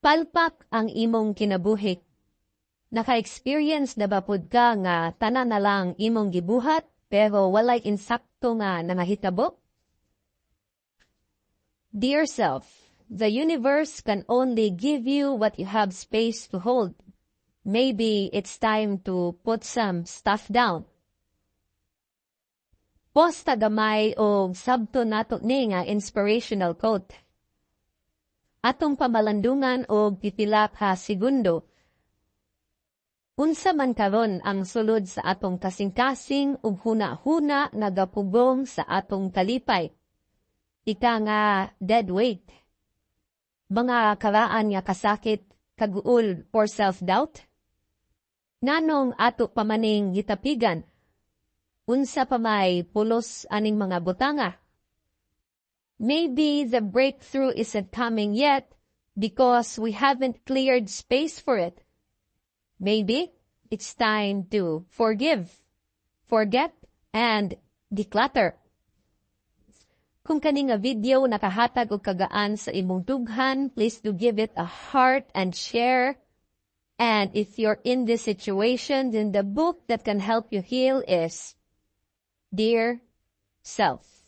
Palpak ang imong kinabuhi. Naka-experience na ba pud ka nga tanan na lang imong gibuhat pero walay insakto nga nangahitabo? Dear self, the universe can only give you what you have space to hold. Maybe it's time to put some stuff down. Posta gamay o sabto nato ni nga inspirational quote. Atong pamalandungan og pipila ka segundo. Unsa man karon ang sulod sa atong kasing-kasing ug huna-huna nagapugong sa atong kalipay. Ika nga dead weight. Mga karaan nga kasakit, kaguol or self-doubt. Nganong ato pamaning gitapigan. Unsa pa may pulos aning mga butanga. Maybe the breakthrough isn't coming yet because we haven't cleared space for it. Maybe it's time to forgive, forget, and declutter. Kung kani nga video nakahatag og kagaan sa imong dughan, please do give it a heart and share. And if you're in this situation, then the book that can help you heal is Dear Self.